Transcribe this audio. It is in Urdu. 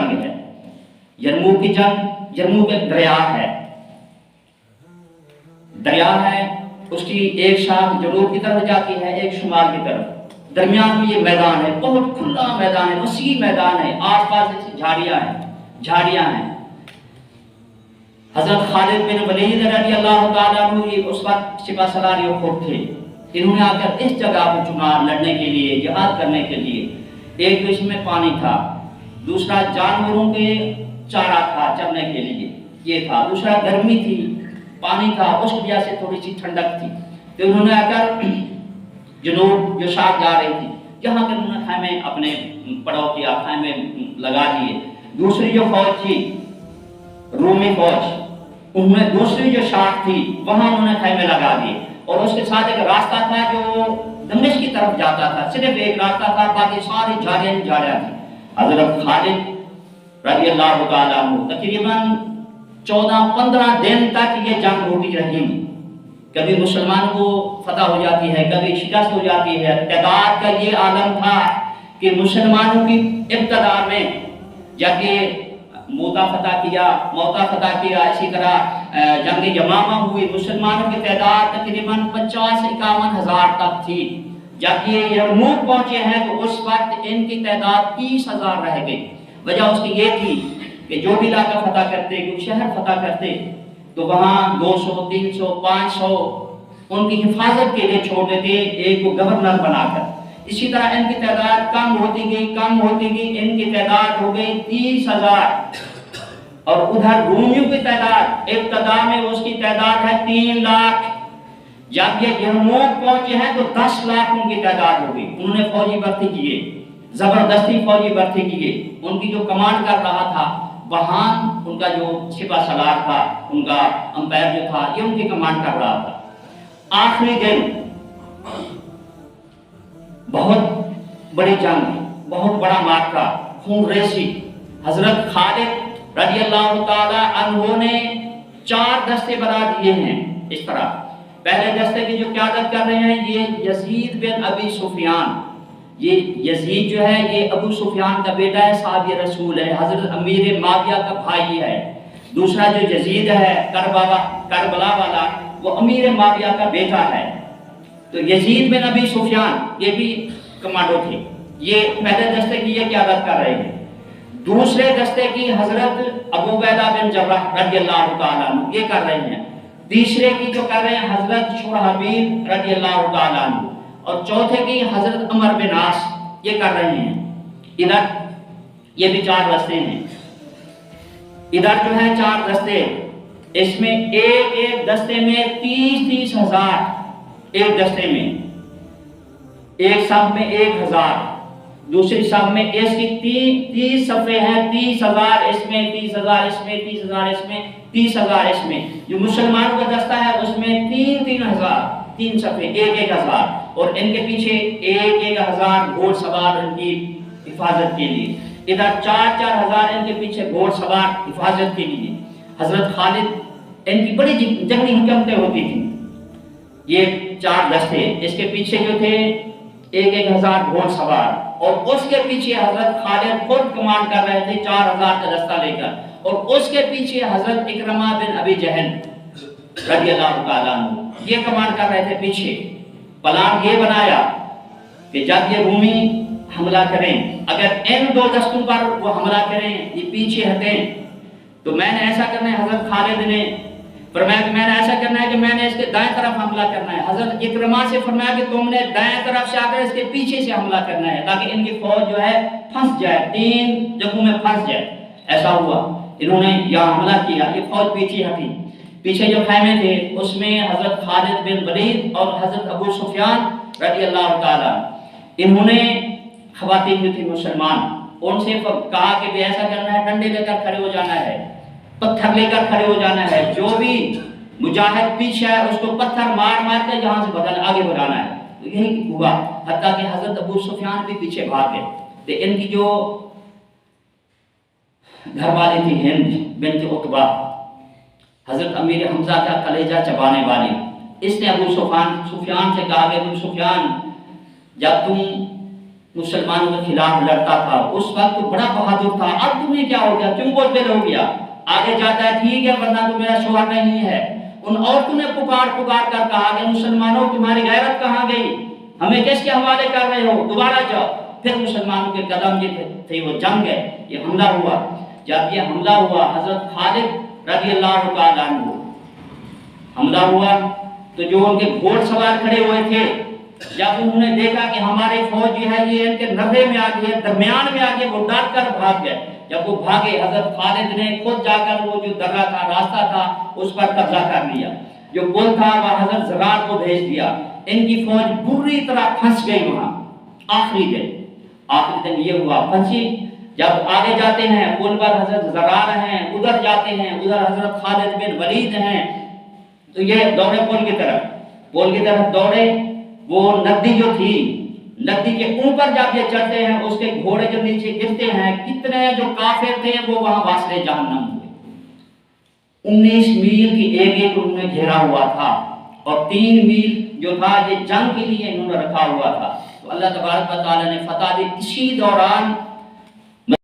جنگ ہے، یرموک کی جنگ۔ یرموک ایک دریا ہے، دریا ہے، اس کی ایک شاخ جنوب کی طرف جاتی ہے، ایک شمال کی طرف، درمیان میں یہ میدان ہے، بہت کھلا میدان ہے، وسیع میدان ہے، آس پاس ایسی جھاڑیاں ہیں۔ حضرت خالد بن ولید رضی اللہ تعالیٰ عنہ اس وقت سپہ سالار خود تھے، انہوں نے آ کر اس جگہ کو چنا لڑنے کے لیے، جہاد کرنے کے لیے۔ ایک تو اس میں پانی تھا، دوسرا جانوروں کے چارہ تھا چرنے کے لیے، یہ تھا، دوسرا گرمی تھی، پانی تھا، اس کی وجہ سے تھوڑی سی ٹھنڈک تھی۔ تو انہوں نے آ کر جنوب جو شاخ جا رہی تھی، جہاں پر انہوں نے خیمے اپنے پڑاؤ کیا، خیمے لگا دیے۔ دوسری جو فوج تھی رومی فوج، انہوں نے دوسری جو شاخ تھی وہاں انہوں نے خیمے لگا دیے، اور اس کے ساتھ ایک راستہ تھا جو دمشق کی طرف جاتا تھا، صرف ایک راستہ تھا، باقی ساری جھاڑیاں تھیں۔ حضرت خالد رضی اللہ تعالیٰ عنہ تقریباً 14-15 دن تک یہ جنگ ہوتی رہی، کبھی مسلمان کو فتح ہو جاتی ہے، کبھی شکست ہو جاتی ہے۔ تعداد کا یہ عالم تھا کہ مسلمانوں کی ابتدا میں جب یہ موتا فتح کیا، اسی طرح جنگ یمامہ ہوئی، مسلمانوں کی تعداد تقریباً 50-51 ہزار تک تھی۔ جب یہ یرموک پہنچے ہیں تو اس وقت ان کی تعداد 30,000 رہ گئی۔ وجہ اس کی یہ تھی کہ جو بھی علاقہ فتح کرتے، کوئی شہر فتح کرتے، تو وہاں 200, 300, 500 ان کی حفاظت کے لیے چھوڑ دیتے، ایک کو گورنر بنا کر۔ اسی طرح ان کی تعداد کم ہوتی گئی، ان کی تعداد ہو گئی 30,000۔ اور ادھر رومیوں کی تعداد ابتدا میں اس کی تعداد ہے 3 لاکھ۔ جب یہ یرموک پہنچے ہیں تو 10 لاکھ ان کی تعداد ہو گئی۔ انہوں نے فوجی بھرتی کیے، زبردستی فوجی بھرتی کیے۔ ان کی جو کمانڈ کر رہا تھا وہاں، ان کا جو سپہ سالار تھا، ان کا امپائر جو تھا، یہ ان کی کمانڈ کر رہا تھا۔ آخری دن بہت بڑی جنگ، بہت بڑا معرکہ، خون ریزی۔ حضرت خالد رضی اللہ تعالی عنہ نے 4 دستے بنا دیے ہیں اس طرح۔ پہلے دستے کی جو قیادت کر رہے ہیں یہ یزید بن ابی سفیان، یہ یزید جو ہے یہ ابو سفیان کا بیٹا ہے، صحابی رسول ہے، حضرت امیر معاویہ کا بھائی ہے۔ دوسرا جو یزید ہے کربلا والا، وہ امیر معاویہ کا بیٹا ہے۔ تو یزید بن ابی سفیان یہ بھی کمانڈو تھے، یہ پہلے دستے کی یہ قیادت کر رہے ہیں۔ دوسرے دستے کی حضرت ابو عبیدہ بن جراح رضی اللہ تعالیٰ عنہ یہ کر رہے ہیں۔ تیسرے کی جو کر رہے ہیں حضرت شرحبیل رضی اللہ تعالیٰ عنہ، اور چوتھے کی حضرت عمر بن عاص یہ کر رہے ہیں۔ ادھر یہ بھی 4 دستے ہیں، ادھر جو ہے 4 دستے، اس میں ایک دستے میں 30 ہزار، ایک دستے میں ایک صف میں 1000، دوسری صف میں اس کی 30 صفیں ہیں، 30,000 اس میں، 30,000 اس میں، 30,000 اس میں، 30,000 اس میں۔ جو مسلمانوں کا دستہ ہے اس میں 3,000 3 صفیں، 1,000، اور ان کے پیچھے 1,000 گھوڑ سوار ان کی حفاظت کے لیے۔ ادھر 4,000 ان کے پیچھے گھوڑ سوار حفاظت کے لیے۔ حضرت خالد ان کی بڑی جنگی حکمتیں ہوتی تھیں۔ یہ 4 دستے، اس کے پیچھے جو تھے 1,000 گھوڑ سوار، اور اس کے پیچھے حضرت خالد خود کمانڈ کر رہے تھے 4,000 کا دستہ لے کر، اور اس کے پیچھے حضرت اکرمہ بن ابی جہل رضی اللہ تعالیٰ عنہ یہ کمانڈ کر رہے تھے پیچھے۔ پلان یہ بنایا کہ جب یہ رومی حملہ کریں، اگر ان 2 دستوں پر وہ حملہ کریں، یہ پیچھے ہٹیں، تو میں نے ایسا کرنا ہے۔ حضرت خالد نے فرمایا کہ میں نے ایسا کرنا ہے کہ میں نے اس کے دائیں طرف حملہ کرنا ہے۔ حضرت اکرمہ سے فرمایا کہ تم نے دائیں طرف سے آ کر اس کے پیچھے سے حملہ کرنا ہے، تاکہ ان کی فوج جو ہے پھنس جائے، 3 جگہوں میں پھنس جائے۔ ایسا ہوا، انہوں نے یہاں حملہ کیا، یہ فوج پیچھے ہٹی۔ پیچھے جو خیمے تھے اس میں حضرت خالد بن ولید اور حضرت ابو سفیان رضی اللہ تعالیٰ، انہوں نے خواتین جو تھی مسلمان، ان سے کہا کہ بھی ایسا کرنا ہے، ڈنڈے لے کر کھڑے ہو جانا ہے، پتھر لے کر کھڑے ہو جانا ہے، جو بھی مجاہد پیچھے ہے اس کو پتھر مار مار کے یہاں سے آگے بڑھانا ہے۔ تو یہی ہوا، حتیٰ کہ حضرت ابو سفیان بھی پیچھے بھاگ گئے۔ تو ان کی جو گھر والی تھی ہند بنت عتبہ، حضرت امیر حمزہ کا کلیجہ چبانے والی، اس نے ابو سفیان سے کہا کہ ابو سفیان، جب تم مسلمانوں کے خلاف لڑتا تھا، اس وقت تو بڑا بہادر تھا. اب تمہیں کیا ہو گیا، کیوں بول ہو گیا؟ آگے جاتا ہے ٹھیک ہے ورنہ تو میرا شوہر نہیں ہے. ان عورتوں نے پکار کر کہا کہ مسلمانوں تمہاری غیرت کہاں گئی، ہمیں کس کے حوالے کر رہے ہو، دوبارہ جاؤ. پھر مسلمانوں کے قدم یہ تھے وہ جنگ ہے، یہ حملہ ہوا. جب یہ حملہ ہوا حضرت خالد رضی اللہ تعالیٰ عنہ حملہ ہوا تو جو ان کے گھوڑ سوار کھڑے ہوئے تھے، جب انہوں نے دیکھا کہ ہمارے فوج جو ہے یہ ان کے نرے میں آ گئی ہے، درمیان میں آ گئے، وہ ڈر کر بھاگ گئے. جب وہ بھاگے حضرت خالد نے خود جا کر وہ جو درہ تھا، راستہ تھا، اس پر قبضہ کر لیا. جو پل تھا وہ حضرت زرار کو بھیج دیا. ان کی فوج بری طرح پھنس گئی وہاں. آخری دن یہ ہوا پھنسی. جب آگے جاتے ہیں پل پر حضرت زرار ہیں، ادھر جاتے ہیں، ادھر حضرت خالد بن ولید ہیں، تو یہ دوڑے پل کی طرف دوڑے. وہ ندی جو تھی، ندی کے اوپر جب یہ چڑھتے ہیں اس کے گھوڑے جو نیچے گرتے ہیں، کتنے جو کافر تھے وہ وہاں واسطے جہنم ہوئے. 19 میل کی ایک انہوں نے گھیرا ہوا تھا اور 3 میل جو تھا یہ جنگ کے لیے انہوں نے رکھا ہوا تھا. تو اللہ تبارک و تعالیٰ نے فتح دی. اسی دوران